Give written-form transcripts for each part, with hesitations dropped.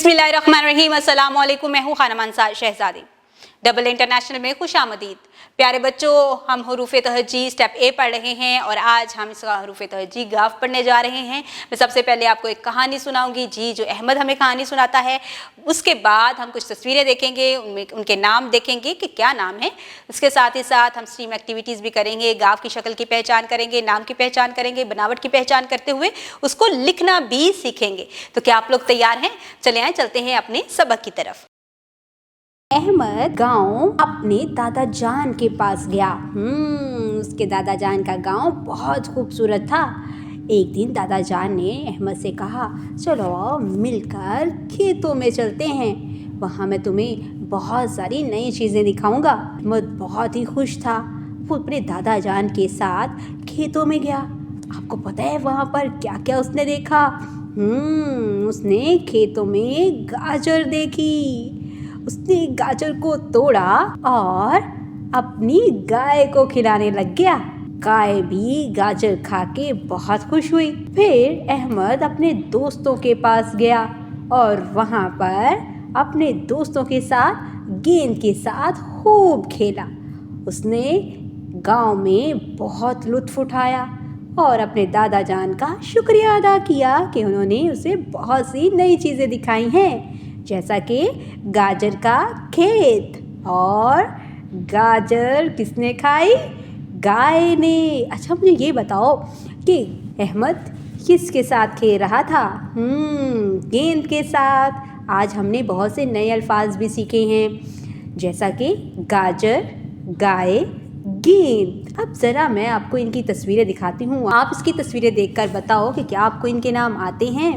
बिस्मिल्लाहिर्रहमानिर्रहीम। अस्सलाम वालेकुम। मैं हूँ खानम अंसार शहजादी। डबल इंटरनेशनल में खुशामदीद। प्यारे बच्चों, हम हुरूफ़े तहज्जी स्टेप ए पढ़ रहे हैं और आज हम इसका हुरूफ़े तहज्जी गाफ पढ़ने जा रहे हैं। मैं सबसे पहले आपको एक कहानी सुनाऊंगी जी, जो अहमद हमें कहानी सुनाता है। उसके बाद हम कुछ तस्वीरें देखेंगे, उनके नाम देखेंगे कि क्या नाम है। उसके साथ ही साथ हम स्ट्रीम एक्टिविटीज़ भी करेंगे। गाफ की शक्ल की पहचान करेंगे, नाम की पहचान करेंगे, बनावट की पहचान करते हुए उसको लिखना भी सीखेंगे। तो क्या आप लोग तैयार हैं? चले आए, चलते हैं अपने सबक की तरफ। अहमद गांव अपने दादा जान के पास गया। उसके दादा जान का गांव बहुत खूबसूरत था। एक दिन दादा जान ने अहमद से कहा, चलो मिलकर खेतों में चलते हैं, वहाँ मैं तुम्हें बहुत सारी नई चीज़ें दिखाऊंगा। अहमद बहुत ही खुश था। वो अपने दादा जान के साथ खेतों में गया। आपको पता है वहाँ पर क्या क्या उसने देखा? उसने खेतों में गाजर देखी। उसने गाजर को तोड़ा और अपनी गाय को खिलाने लग गया। गाय भी गाजर खा के बहुत खुश हुई। फिर अहमद अपने दोस्तों के पास गया और वहाँ पर अपने दोस्तों के साथ गेंद के साथ खूब खेला। उसने गांव में बहुत लुत्फ उठाया और अपने दादा जान का शुक्रिया अदा किया कि उन्होंने उसे बहुत सी नई चीज़ें दिखाई हैं, जैसा कि गाजर का खेत। और गाजर किसने खाई? गाय ने। अच्छा, मुझे ये बताओ कि अहमद किसके साथ खेल रहा था? गेंद के साथ। आज हमने बहुत से नए अल्फाज भी सीखे हैं, जैसा कि गाजर, गाय, गेंद। अब ज़रा मैं आपको इनकी तस्वीरें दिखाती हूँ। आप इसकी तस्वीरें देखकर बताओ कि क्या आपको इनके नाम आते हैं।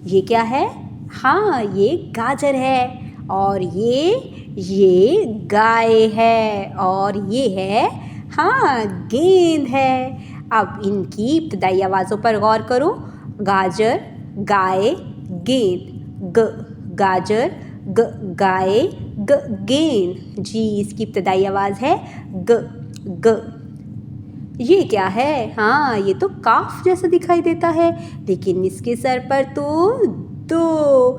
ये क्या है? हाँ, ये गाजर है। और ये गाय है। और ये है, हाँ, गेंद है। अब इनकी इब्तिदाई आवाज़ों पर गौर करो। गाजर, गाय, गेंद। गाजर, गाय, गेंद। जी, इसकी इब्तिदाई आवाज़ है ग। ये क्या है? हाँ, ये तो काफ जैसा दिखाई देता है, लेकिन इसके सर पर तो दो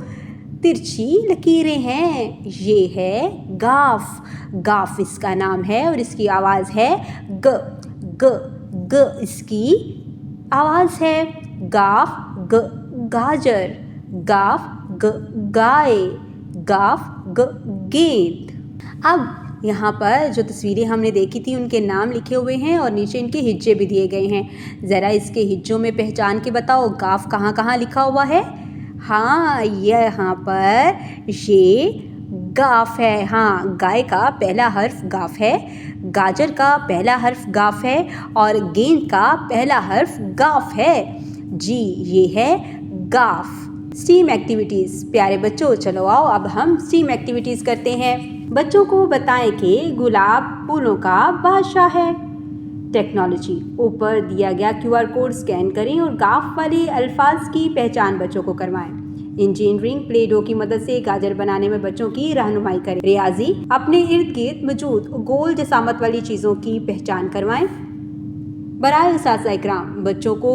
तिरछी लकीरें हैं। ये है गाफ। गाफ इसका नाम है और इसकी आवाज़ है ग इसकी आवाज़ है। गाफ गाजर, गाफ गाय, गाफ गेंद। अब यहाँ पर जो तस्वीरें हमने देखी थी उनके नाम लिखे हुए हैं और नीचे इनके हिज्जे भी दिए गए हैं। ज़रा इसके हिज्जों में पहचान के बताओ गाफ कहाँ कहाँ लिखा हुआ है। हाँ, यहाँ पर ये गाफ है। हाँ, गाय का पहला हर्फ गाफ है, गाजर का पहला हर्फ गाफ है और गेंद का पहला हर्फ गाफ है। जी, ये है गाफ। Steam activities. प्यारे बच्चों, चलो आओ अब हम स्टीम एक्टिविटीज़ करते हैं। बच्चों को बताएं कि गुलाब फूलों का बादशाह है। टेक्नोलॉजी। ऊपर दिया गया QR कोड स्कैन करें और गाफ वाले अल्फाज की पहचान बच्चों को करवाएं। इंजीनियरिंग प्ले डो की मदद से गाजर बनाने में बच्चों की रहनुमाई करें। रियाजी। अपने इर्द गिर्द मौजूद गोल जसामत वाली चीज़ों की पहचान करवाएं। बराए उस्ताज़ इकराम, बच्चों को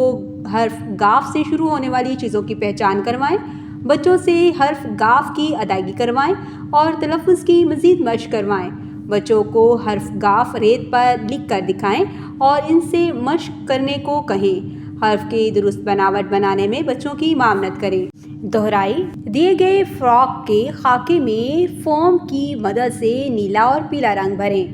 हर्फ गाफ से शुरू होने वाली चीज़ों की पहचान करवाएं। बच्चों से हर्फ गाफ की अदायगी करवाएं और तलफ़्फ़ुज़ की मज़ीद मश्क करवाएं। बच्चों को हर्फ गाफ रेत पर लिख कर दिखाएं और इनसे मश्क करने को कहें। हर्फ की दुरुस्त बनावट बनाने में बच्चों की मामनत करें। दोहराई। दिए गए फ्रॉक के खाके में फोम की मदद से नीला और पीला रंग भरें।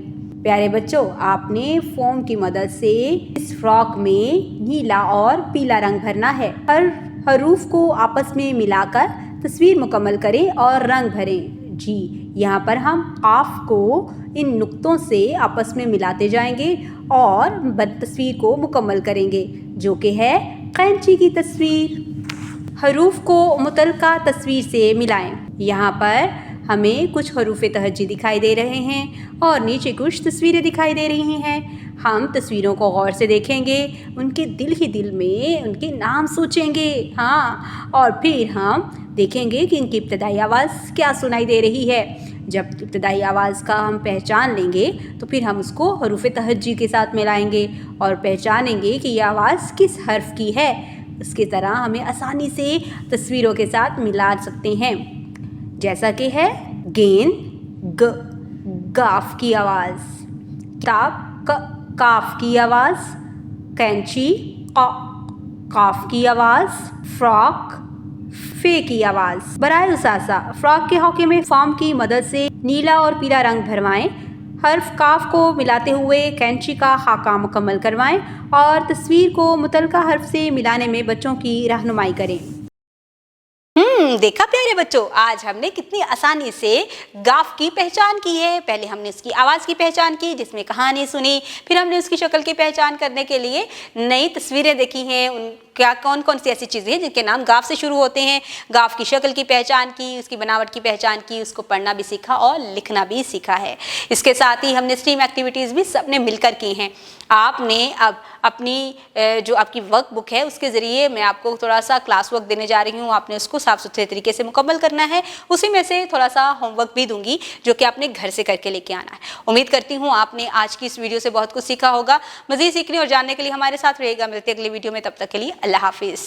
प्यारे बच्चों, आपने फोम की मदद से इस फ्रॉक में नीला और पीला रंग भरना है। हर हरूफ को आपस में मिलाकर तस्वीर मुकम्मल करें और रंग भरें। जी, यहाँ पर हम काफ को इन नुक्तों से आपस में मिलाते जाएंगे और तस्वीर को मुकम्मल करेंगे, जो कि है कैंची की तस्वीर। हरूफ को मुतलका तस्वीर से मिलाएं। यहाँ पर हमें कुछ हरूफ तहज्जी दिखाई दे रहे हैं और नीचे कुछ तस्वीरें दिखाई दे रही हैं। हम तस्वीरों को गौर से देखेंगे, उनके दिल ही दिल में उनके नाम सोचेंगे। हाँ, और फिर हम देखेंगे कि इनकी इब्तिदाई आवाज़ क्या सुनाई दे रही है। जब इब्तिदाई आवाज़ का हम पहचान लेंगे तो फिर हम उसको हरूफ तहज्जी के साथ मिलाएंगे और पहचानेंगे कि यह आवाज़ किस हर्फ की है। इसकी तरह हमें आसानी से तस्वीरों के साथ मिला सकते हैं। जैसा कि है गेंद ग, गाफ की आवाज़, किताब क, काफ की आवाज़, कैंची क, काफ की आवाज़, फ्रॉक फे की आवाज़। बराए उसासा फ्रॉक के हौके में फॉर्म की मदद से नीला और पीला रंग भरवाएं, हर्फ काफ को मिलाते हुए कैंची का खाका मुकम्मल करवाएं और तस्वीर को मुतलका हर्फ से मिलाने में बच्चों की रहनुमाई करें। देखा प्यारे बच्चों, आज हमने कितनी आसानी से गाफ की पहचान की है। पहले हमने उसकी आवाज़ की पहचान की, जिसमें कहानी सुनी, फिर हमने उसकी शक्ल की पहचान करने के लिए नई तस्वीरें देखी हैं, उन क्या कौन कौन सी ऐसी चीज़ें हैं जिनके नाम गाफ से शुरू होते हैं। गाफ की शक्ल की पहचान की, उसकी बनावट की पहचान की, उसको पढ़ना भी सीखा और लिखना भी सीखा है। इसके साथ ही हमने स्ट्रीम एक्टिविटीज़ भी सबने मिलकर की हैं। आपने अब अपनी जो आपकी वर्क बुक है उसके ज़रिए मैं आपको थोड़ा सा क्लास वर्क देने जा रही हूँ, आपने उसको साफ़ सुथरे तरीके से मुकम्मल करना है। उसी में से थोड़ा सा होमवर्क भी दूंगी जो कि आपने घर से करके लेके आना है। उम्मीद करती हूँ आपने आज की इस वीडियो से बहुत कुछ सीखा होगा। मज़ीद सीखने और जानने के लिए हमारे साथ रहेगा। मिलते अगले वीडियो में, तब तक के लिए अल्लाह हाफिज़।